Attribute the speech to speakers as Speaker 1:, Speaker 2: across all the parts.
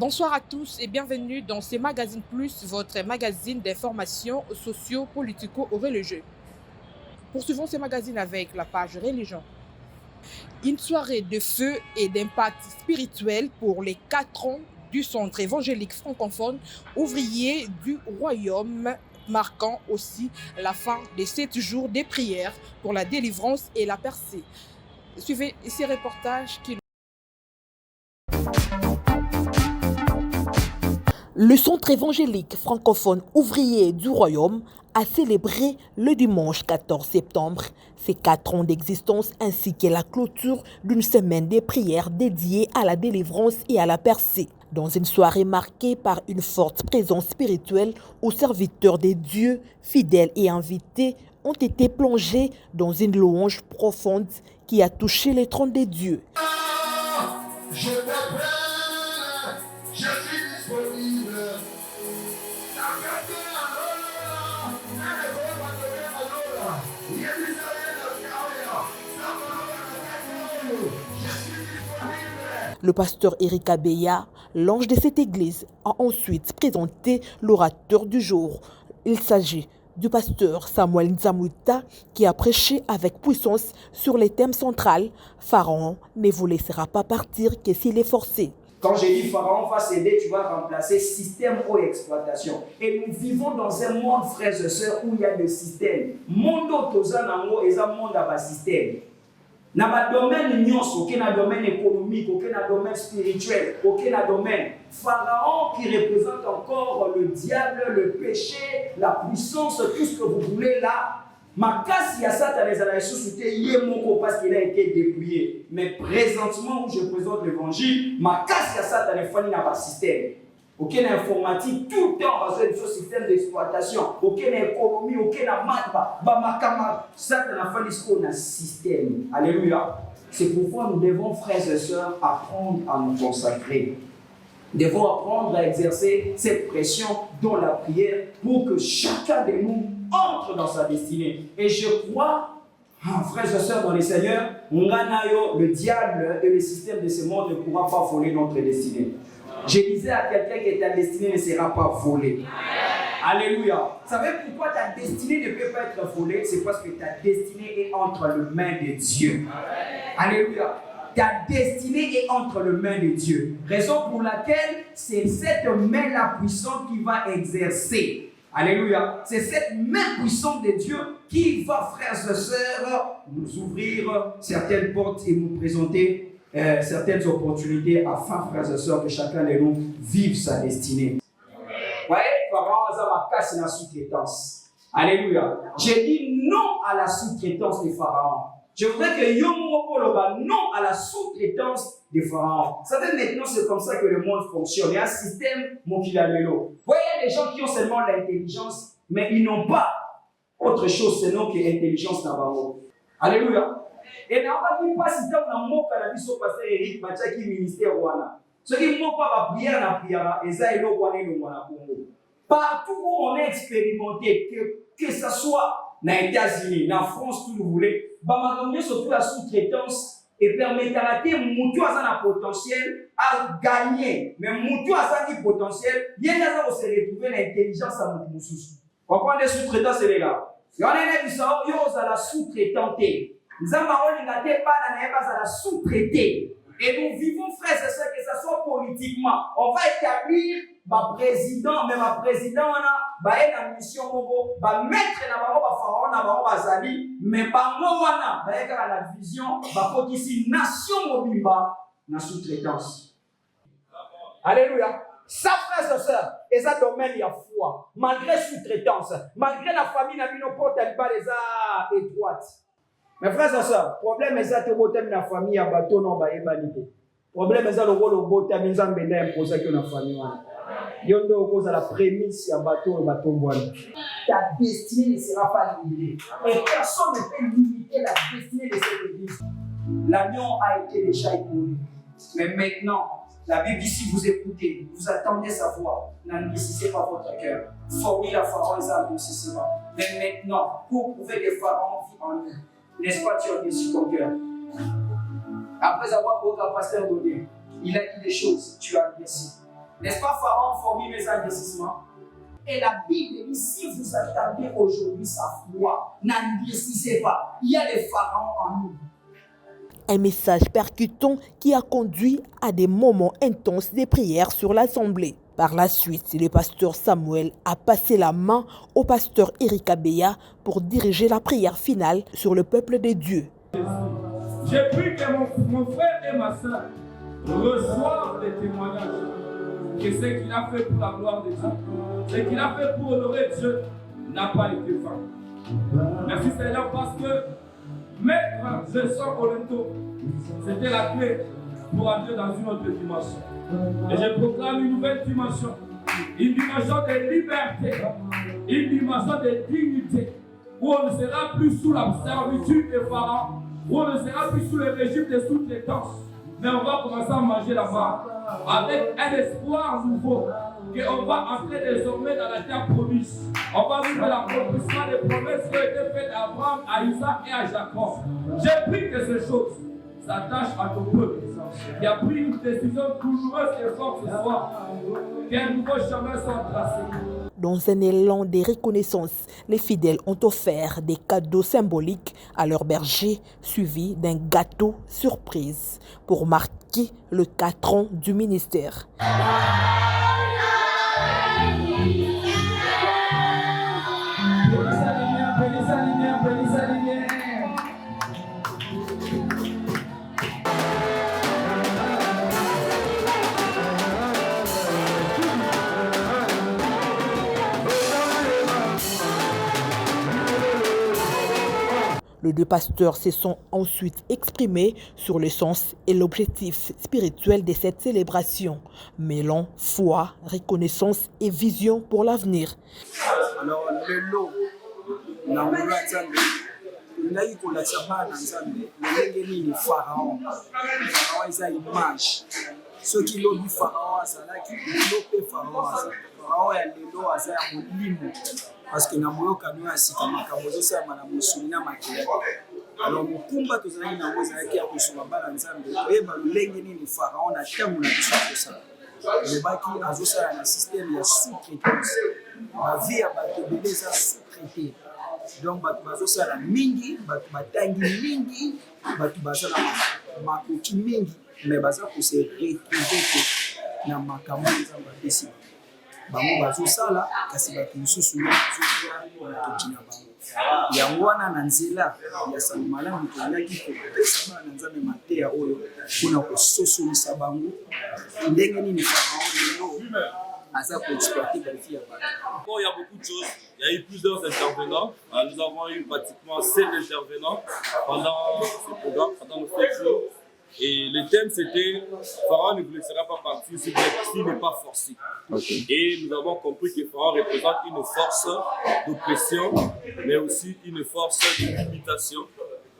Speaker 1: Bonsoir à tous et bienvenue dans ce Magazine Plus, votre magazine d'information socio-politico-religieux. Poursuivons ce magazine avec la page religion. Une soirée de feu et d'impact spirituel pour les 4 ans du Centre évangélique francophone ouvrier du Royaume, marquant aussi la fin de 7 jours de prières pour la délivrance et la percée. Suivez ces reportages qui... Le Centre évangélique francophone ouvrier du Royaume a célébré le dimanche 14 septembre ses 4 ans d'existence ainsi que la clôture d'une semaine de prières dédiée à la délivrance et à la percée. Dans une soirée marquée par une forte présence spirituelle, aux serviteurs des dieux, fidèles et invités ont été plongés dans une louange profonde qui a touché les trônes des dieux.
Speaker 2: Je t'appelle, je suis disponible.
Speaker 1: Le pasteur Eric Abeya, l'ange de cette église, a ensuite présenté l'orateur du jour. Il s'agit du pasteur Samuel Nzamwita qui a prêché avec puissance sur les thèmes centraux. Pharaon ne vous laissera pas partir que s'il est forcé.
Speaker 3: Quand j'ai dit Pharaon va céder, tu vas remplacer système ou exploitation. Et nous vivons dans un monde, frères et sœurs, où il y a des systèmes. Monde tozanango et un monde à système. Dans le domaine nyonso, aucun domaine économique, aucun domaine spirituel, aucun domaine. Pharaon qui représente encore le diable, le péché, la puissance, tout ce que vous voulez là. Ma casse y a ça dans les années sociétés yemoko parce qu'il a été dépouillé. Mais présentement où je présente l'évangile, ma casse y a ça dans les familles dans le système. Aucune informatique, tout le temps basé sur le système d'exploitation. Aucune économie, aucune matba, bamakama, ça dans la famille dans le système. Alléluia. C'est pourquoi nous devons, frères et sœurs, apprendre à nous consacrer. Nous devons apprendre à exercer cette pression dans la prière pour que chacun de nous entre dans sa destinée. Et je crois, frères et sœurs dans les Seigneurs, le diable et le système de ce monde ne pourra pas voler notre destinée. Je disais à quelqu'un que ta destinée ne sera pas volée. Alléluia. Vous savez pourquoi ta destinée ne peut pas être volée? C'est parce que ta destinée est entre les mains de Dieu. Alléluia. Ta destinée est entre les mains de Dieu. Raison pour laquelle c'est cette main-là puissante qui va exercer. Alléluia. C'est cette main puissante de Dieu qui va, frères et sœurs, nous ouvrir certaines portes et nous présenter certaines opportunités afin, frères et sœurs, que chacun de nous vive sa destinée. Vous voyez, Pharaon a casse la sous-traitance. Alléluia. J'ai dit non à la sous-traitance de Pharaon. Je voudrais que Yomo Loba non à la sous-traitance de Pharaon. Vous savez, maintenant, c'est comme ça que le monde fonctionne. Il y a un système Mokilalelo. Vous voyez, il y a des gens qui ont seulement l'intelligence, mais ils n'ont pas autre chose sinon que l'intelligence Navarro. Alléluia. Et n'a pas dit pas si tant dans mon cas, la vie sur pasteur Eric Machaki ministère Wana. Ce qui m'ont pas prière na prière, et ça est le Wana et le Wana Congo. Partout où on est expérimenté, que ce soit dans les États-Unis, en France, tout vous voulez, bah surtout la sous-traitance et permettre à la Moutou a un potentiel à gagner. Mais Moutou a un potentiel, il y a des gens qui se retrouvent l'intelligence à Moutou. Vous comprenez les sous-traitants, c'est les gars. Il y en a qui sont la sous-traitante. Nous avons pas la sous-traiter. Et nous vivons, frères et sœurs, que ce soit politiquement. On va établir ma président, mais ma président, on a une mission, mettre pharaon, mais la vision, ici, nation mobile, la sous-traitance. Alléluia. Ça, frères et sœurs, et ça domaine, il y a foi. Malgré sous-traitance, malgré la famille, n'a pas porte les étroite. Mes frères et sœurs, problème est ça que vous avez la famille à bateau non ba ébanité. Problème est ça le rôle vous avez mis en bénin imposé que la famille. Yondo cause à la prémisse à bateau voilà. Ta destinée ne sera pas limitée. Et personne ne peut limiter la destinée de cette église. L'avion a été déjà écoulé. Mais maintenant, la Bible dit si vous écoutez, vous attendez sa voix, n'enrichissez pas votre cœur. Formez la Pharaon et mais maintenant, pour prouver que Pharaon vit en nous. N'est-ce pas, tu as déçu ton cœur. Après avoir votre pasteur donné, il a dit des choses, tu as déçu. N'est-ce pas, Pharaon formule mes investissements? Et la Bible dit, si vous attendez aujourd'hui sa foi, n'endurcissez pas. Il y a des pharaons en nous.
Speaker 4: Un message percutant qui a conduit à des moments intenses de prière sur l'Assemblée. Par la suite, le pasteur Samuel a passé la main au pasteur Eric Abeya pour diriger la prière finale sur le peuple de Dieu.
Speaker 5: J'ai pris que mon frère et ma soeur reçoivent des témoignages que ce qu'il a fait pour la gloire de Dieu, ce qu'il a fait pour honorer Dieu n'a pas été vain. Merci Seigneur parce que mettre Gerson Olento, c'était la clé pour entrer dans une autre dimension. Et je proclame une nouvelle dimension, une dimension de liberté, une dimension de dignité, où on ne sera plus sous la servitude des pharaons, où on ne sera plus sous le régime des sous-traitance, mais on va commencer à manger là-bas avec un espoir nouveau, qu'on va entrer désormais dans la terre promise. On va vivre l'accomplissement des promesses qui ont été faites à Abraham, à Isaac et à Jacob. J'ai pris que ces choses s'attachent à ton peuple, qui a pris une décision douloureuse et forte ce soir, qu'un nouveau chemin soit tracé.
Speaker 4: Dans un élan de reconnaissance, les fidèles ont offert des cadeaux symboliques à leurs bergers, suivis d'un gâteau surprise pour marquer le 4 ans du ministère. Les deux pasteurs se sont ensuite exprimés sur le sens et l'objectif spirituel de cette célébration, mêlant foi, reconnaissance et vision pour l'avenir.
Speaker 6: Alors, le lot, na mula nzambe, ngai kolakisa bana nzambe, lolenge nini Pharaon. Pharaon eza image. Soki lobi Pharaon azalaki, lelo mpe Pharaon azalaki. Pharaon ya lelo aza ya molimo. Parce que na moyokano ya sika makambo ezosalama na mosuni na makila. Alors mokumba tozalaki nango ezalaki ya kosunga bana nzambe koyeba lolenge nini Pharaon na ntango na biso kosala. Elobaki azosala na système ya sous-traitance. Bavie ya bato ebele eza sous-traité. Donc bato bazosala mingi, bato batangi mingi, bato baza na makoki mingi, mais baza kose retrouver te na makambo nzambe apesi bango bazosala kasi bato mosusu bazoya matoki na bango. Yango wana na nzela ya sano malamu tolingaki kopesa bana na nzambe mateya oyo mpona kososolisa bango ndenge nini Pharaon lelo aza koexploiter bavie ya bato.
Speaker 5: Bon, il y a beaucoup de choses. Il y a eu plusieurs intervenants. Nous avons eu pratiquement 7 intervenants pendant ce programme, pendant nos 7 jours. Et le thème c'était Pharaon ne vous laissera pas partir s'il n'est pas forcé. Okay. Et nous avons compris que Pharaon représente une force d'oppression, mais aussi une force de limitation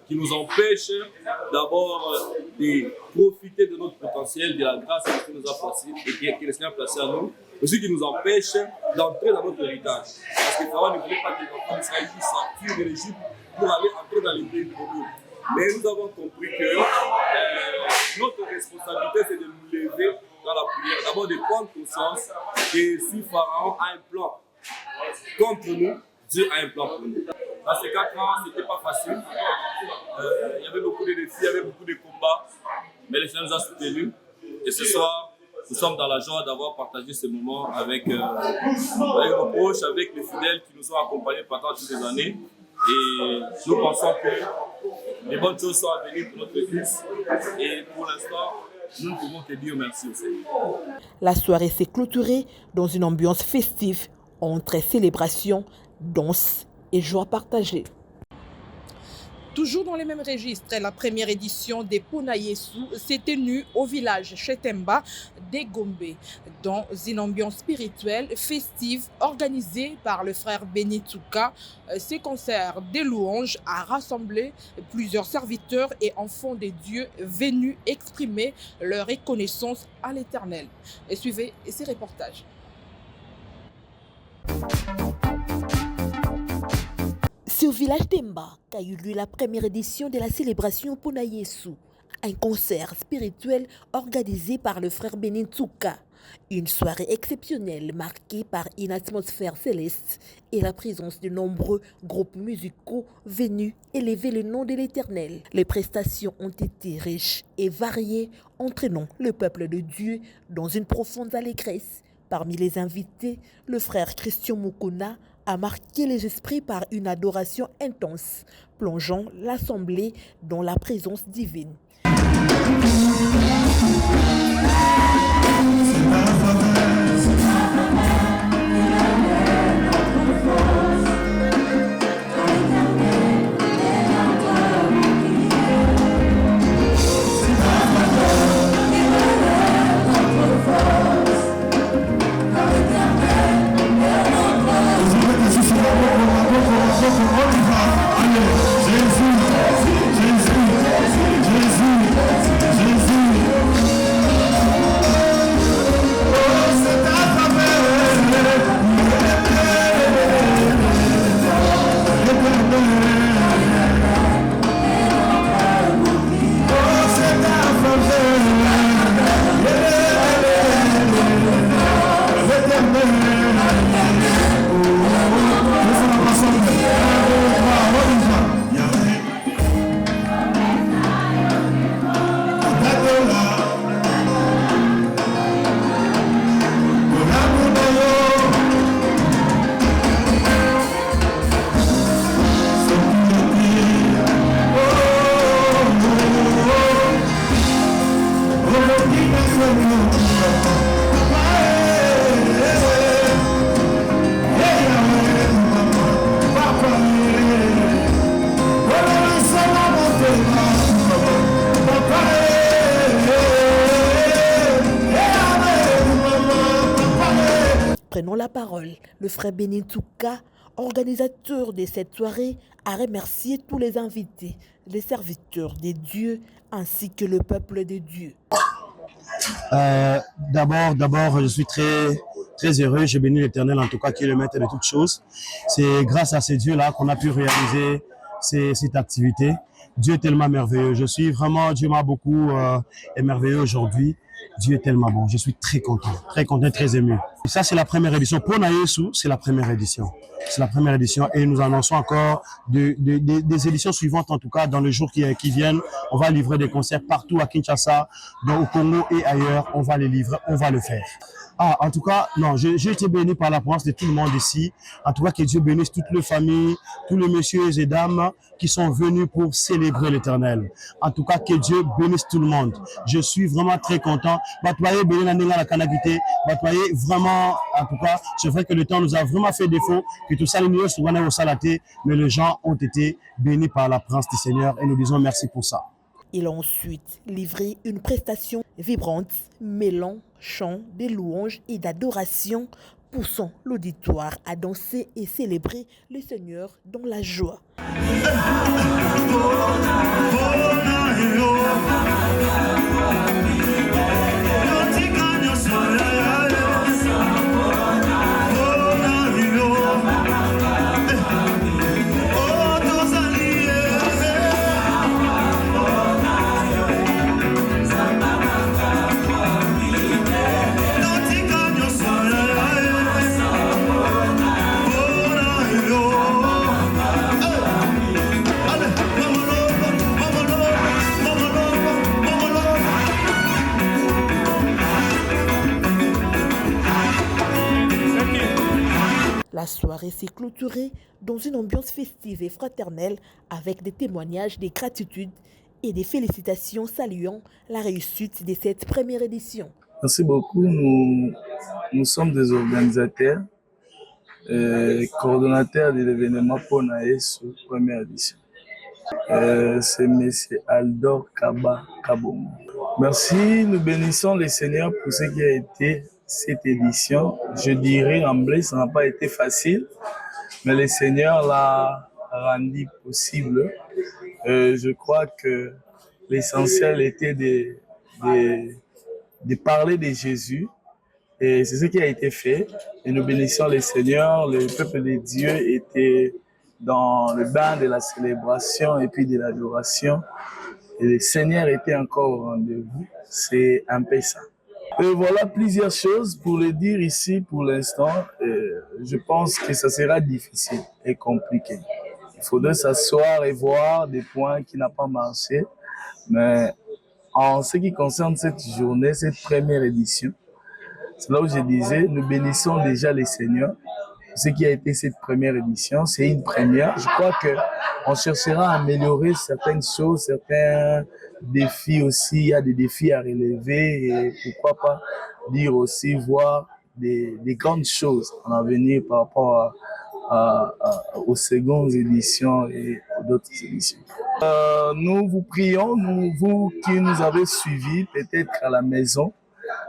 Speaker 5: qui nous empêche d'abord de profiter de notre potentiel, de la grâce que nous a placée et que le Seigneur a placé à nous, aussi qui nous empêche d'entrer dans notre héritage. Parce que Pharaon ne voulait pas que les enfants d'Israël puissent sortir de l'Égypte pour aller entrer dans les pays promis. Mais nous avons compris que notre responsabilité, c'est de nous lever dans la prière. D'abord de prendre conscience que si Pharaon a un plan contre nous, Dieu a un plan pour nous. Dans ces 4 ans, ce n'était pas facile. Il y avait beaucoup de défis, il y avait beaucoup de combats, mais le Seigneur nous a soutenus. Et ce soir, nous sommes dans la joie d'avoir partagé ce moment avec nos proches, avec les fidèles qui nous ont accompagnés pendant toutes ces années. Et nous pensons que les bonnes choses sont à venir pour notre Fils. Et pour l'instant, nous ne pouvons que dire merci au Seigneur.
Speaker 4: La soirée s'est clôturée dans une ambiance festive entre célébration, danse et joie partagée.
Speaker 1: Toujours dans les mêmes registres, la première édition des Pona Yesu s'est tenue au village Chetemba des Gombe, dans une ambiance spirituelle festive organisée par le frère Benituka. Ces concerts de louanges a rassemblé plusieurs serviteurs et enfants de Dieu venus exprimer leur reconnaissance à l'Éternel. Et suivez ces reportages.
Speaker 4: C'est au village Temba qu'a eu lieu la première édition de la célébration Pona Yesu, un concert spirituel organisé par le frère Bénin Tsouka. Une soirée exceptionnelle marquée par une atmosphère céleste et la présence de nombreux groupes musicaux venus élever le nom de l'Éternel. Les prestations ont été riches et variées, entraînant le peuple de Dieu dans une profonde allégresse. Parmi les invités, le frère Christian Mukuna a marqué les esprits par une adoration intense, plongeant l'assemblée dans la présence divine. Prenant la parole, le frère Bénin Tsouka, organisateur de cette soirée, a remercié tous les invités, les serviteurs de Dieu ainsi que le peuple de Dieu.
Speaker 7: D'abord, je suis très heureux. Je bénis l'Éternel en tout cas qui est le maître de toutes choses. C'est grâce à ces dieux-là qu'on a pu réaliser cette activité. Dieu est tellement merveilleux. Dieu m'a beaucoup émerveillé aujourd'hui. Dieu est tellement bon. Je suis très content, très ému. Et ça, c'est la première édition. Pour Naïsou, c'est la première édition. C'est la première édition et nous annonçons encore des éditions suivantes, en tout cas dans les jours qui viennent. On va livrer des concerts partout à Kinshasa, au Congo et ailleurs. On va les livrer, on va le faire. En tout cas, non, j'ai été béni par la présence de tout le monde ici. En tout cas, que Dieu bénisse toutes les familles, tous les messieurs et dames qui sont venus pour célébrer l'Éternel. En tout cas, que Dieu bénisse tout le monde. Je suis vraiment très content. Vraiment, en tout cas, c'est vrai que le temps nous a vraiment fait défaut, que tout ça, mais les gens ont été bénis par la présence du Seigneur et nous disons merci pour ça.
Speaker 4: Il a ensuite livré une prestation vibrante, mêlant chants, des louanges et d'adoration, poussant l'auditoire à danser et célébrer le Seigneur dans la joie. La soirée s'est clôturée dans une ambiance festive et fraternelle avec des témoignages de gratitude et des félicitations saluant la réussite de cette première édition.
Speaker 8: Merci beaucoup. Nous sommes des organisateurs, coordonnateurs de l'événement Ponaes première édition. C'est M. Aldor Kaba Kabomo. Merci, nous bénissons le Seigneur pour ce qui a été cette édition. Je dirais d'emblée, ça n'a pas été facile, mais le Seigneur l'a rendu possible. Je crois que l'essentiel était de parler de Jésus, et c'est ce qui a été fait. Et nous bénissons le Seigneur. Le peuple de Dieu était dans le bain de la célébration et puis de l'adoration. et le Seigneur était encore au rendez-vous. C'est un peu ça. Et voilà plusieurs choses pour le dire ici pour l'instant. Je pense que ça sera difficile et compliqué. Il faudrait s'asseoir et voir des points qui n'ont pas marché. Mais en ce qui concerne cette journée, cette première édition, c'est là où je disais, nous bénissons déjà les Seigneurs. Ce qui a été cette première édition, c'est une première. Je crois qu'on cherchera à améliorer certaines choses, certains défis aussi. Il y a des défis à relever et pourquoi pas dire aussi, voir des grandes choses en avenir par rapport aux secondes éditions et aux autres éditions. Nous vous prions, vous qui nous avez suivis peut-être à la maison,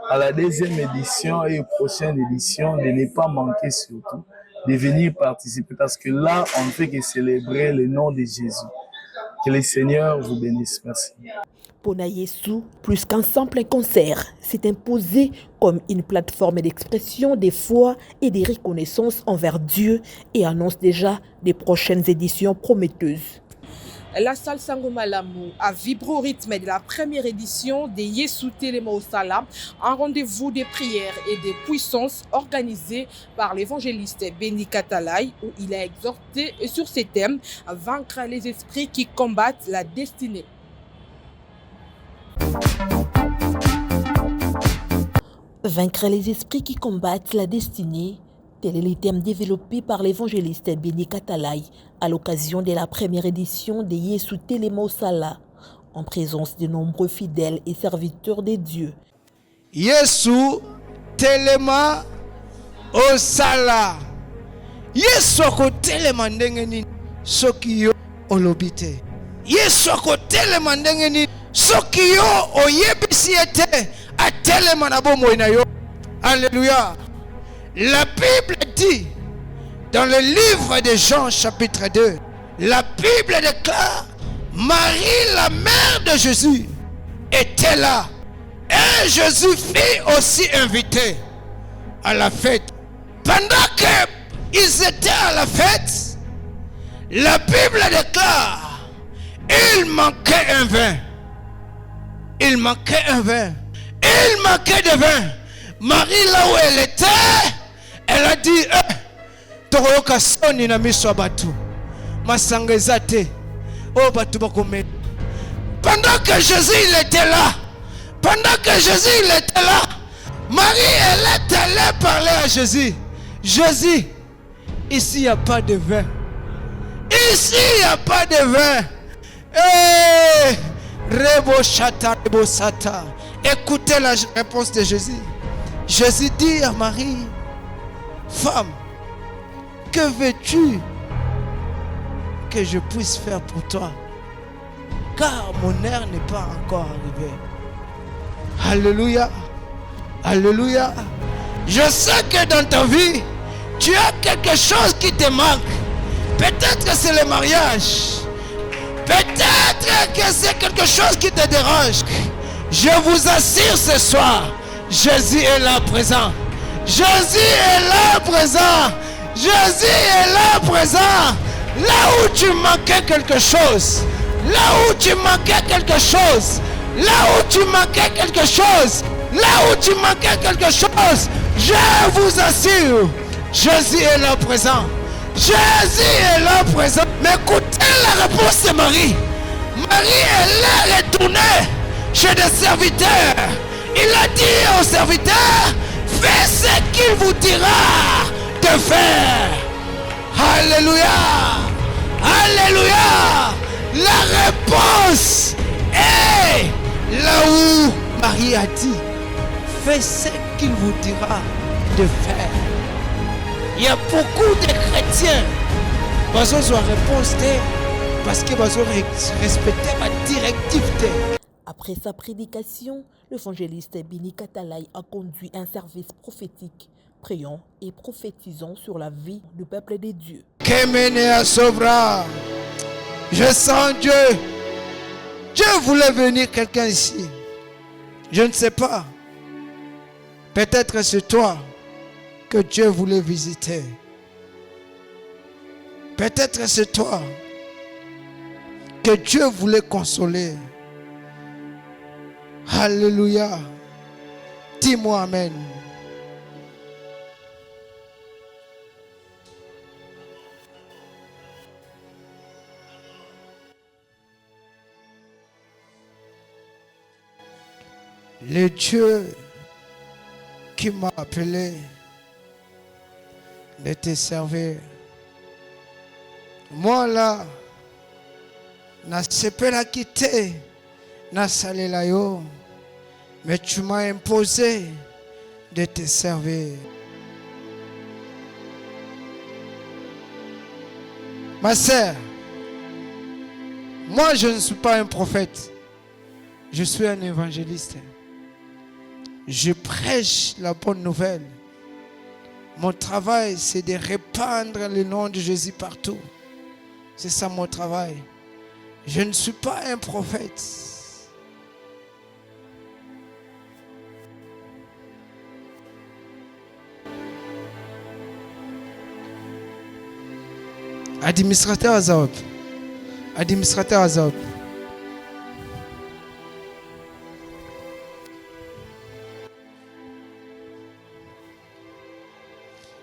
Speaker 8: à la deuxième édition et aux prochaines éditions, de ne pas manquer surtout de venir participer parce que là, on ne fait que célébrer le nom de Jésus. Que le Seigneur vous bénisse. Merci.
Speaker 4: Pona Yesu, plus qu'un simple concert, s'est imposé comme une plateforme d'expression des foi et des reconnaissances envers Dieu et annonce déjà des prochaines éditions prometteuses.
Speaker 1: La salle Sangomalamu a vibré au rythme de la première édition des Yesu Telema Osala, un rendez-vous des prières et des puissances organisé par l'évangéliste Béni Katalai, où il a exhorté sur ces thèmes à vaincre les esprits qui combattent la destinée.
Speaker 4: Vaincre les esprits qui combattent la destinée, tel est le thème développé par l'évangéliste Béni Katalai à l'occasion de la première édition de Yesu Telema Osala, en présence de nombreux fidèles et serviteurs de Dieu.
Speaker 9: Yesu Telema Osala. Yesu ako telema ndenge nini soki yo olobi te. Yesu ako telema ndenge nini soki yo oyebisi ete atelema na bomoi na yo. Alléluia. La Bible dit dans le livre de Jean chapitre 2, la Bible déclare Marie, la mère de Jésus, était là. Et Jésus fut aussi invité à la fête. Pendant qu'ils étaient à la fête, la Bible déclare il manquait un vin. Il manquait un vin. Il manquait de vin. Marie, là où elle était, elle a dit Toroyoka soni na miso batu. Masanga ezate. Oh batu bakome. Pendant que Jésus il était là, Marie elle est allée parler à Jésus. Jésus, ici il n'y a pas de vin. Ici il n'y a pas de vin. Rebo chata, rebo sata. Écoutez la réponse de Jésus. Jésus dit à Marie, femme, que veux-tu que je puisse faire pour toi? Car mon heure n'est pas encore arrivée. Alléluia. Alléluia. Je sais que dans ta vie, tu as quelque chose qui te manque. Peut-être que c'est le mariage. Peut-être que c'est quelque chose qui te dérange. Je vous assure ce soir, Jésus est là présent. Jésus est là présent. Jésus est là présent. Là où tu manquais quelque chose, là où tu manquais quelque chose, là où tu manquais quelque chose, là où tu manquais quelque chose, je vous assure, Jésus est là présent. Jésus est là présent. Mais écoutez la réponse de Marie. Marie, elle est retournée chez des serviteurs. Il a dit aux serviteurs, faites ce qu'il vous dira de faire. Alléluia. Alléluia. La réponse est là où Marie a dit, faites ce qu'il vous dira de faire. Il y a beaucoup de chrétiens qui ont réponse parce qu'ils ont respecté ma directive.
Speaker 4: Après sa prédication, l'évangéliste Béni Katalai a conduit un service prophétique, priant et prophétisant sur la vie du peuple de Dieu.
Speaker 9: Kéménéa sauvera. Je sens Dieu. Dieu voulait venir quelqu'un ici. Je ne sais pas. Peut-être c'est toi que Dieu voulait visiter. Peut-être c'est toi que Dieu voulait consoler. Alléluia. Dis-moi Amen. Le Dieu qui m'a appelé de te servir. Moi là, na sepela quitter, na salela yo, mais tu m'as imposé de te servir. Ma sœur, moi je ne suis pas un prophète, je suis un évangéliste. Je prêche la bonne nouvelle. Mon travail, c'est de répandre le nom de Jésus partout. C'est ça mon travail. Je ne suis pas un prophète. Administrateur Azop. Administrateur Azop.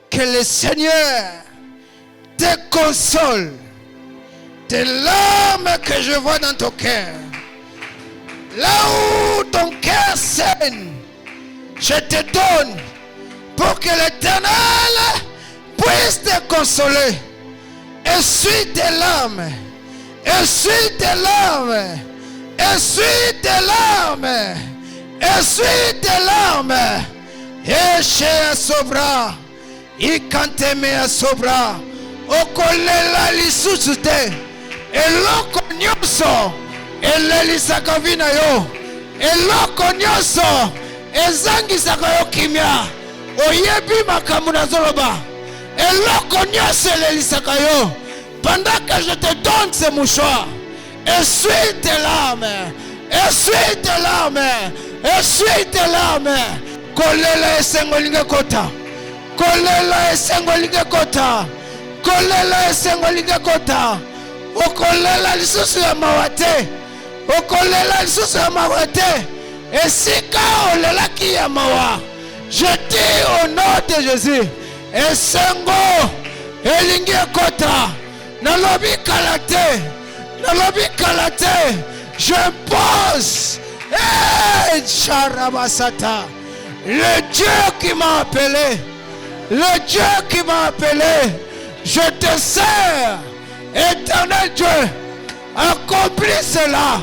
Speaker 9: Que le Seigneur te console de l'âme que je vois dans ton cœur. Là où ton cœur saigne, je te donne pour que l'Éternel puisse te consoler. Essuie tes larmes, essuie tes larmes, essuie tes larmes, essuie tes larmes. Et chez Sobra. Ikanteme ya sobra okolela lisusu te eloko nyonso elelisaka vi na yo eloko nyonso ezangisaka yo kimia oyebi makambo nazoloba eloko nyonso elelisaka yo pendant que je te donne ce mouchoir essuie tes larmes essuie tes larmes essuie tes larmes kolela esengo linge kota kolela esengo linge kota kolela esengo linge kota okolela lisusu ya mawa te okolela lisusu ya mawa te esika olelaki ya mawa je dis au nom de Jésus esengo elingi ekota nalobi kala te j'impose Charabasata le Dieu qui m'a appelé. Le Dieu qui m'a appelé, je te sers, éternel Dieu, accomplis cela,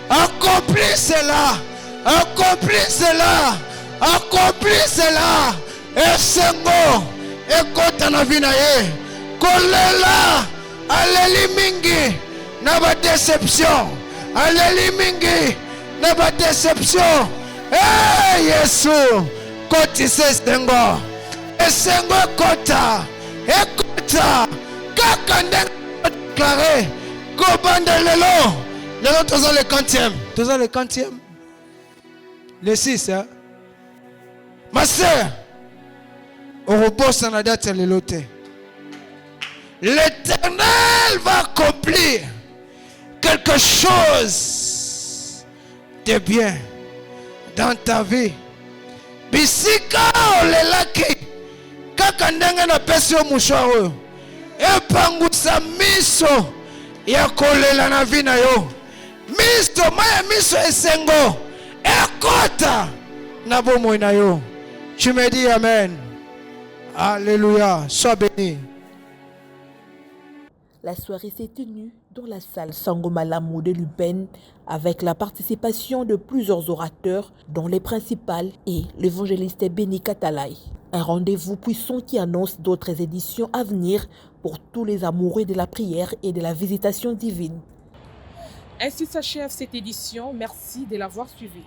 Speaker 9: accomplis cela, accomplis cela, accomplis cela, et sengo, ekota na vinaye, kolela, aleli mingi, naba déception, aleli mingi, naba déception, eh Yesu, kotise sengo. Esengo ekota kaka ndenge déclaré kobanda lelo toza le 40e le 6 hein? Ma sœur orobosa na date ya lelo te l'Éternel va accomplir quelque chose de bien dans ta vie bisika olelaki kaka ndenge na pesi yo mouchoir oyo epangusa miso ya kolela na vi na yo miso maya miso esengo ekota na bomoi na yo. Tu me dis amen. Alléluia. Sois béni.
Speaker 4: La soirée s'est tenue dans la salle Sangomalamu de Lubène avec la participation de plusieurs orateurs dont les principales et l'évangéliste Béni Katalai. Un rendez-vous puissant qui annonce d'autres éditions à venir pour tous les amoureux de la prière et de la visitation divine.
Speaker 1: Ainsi s'achève cette édition. Merci de l'avoir suivi.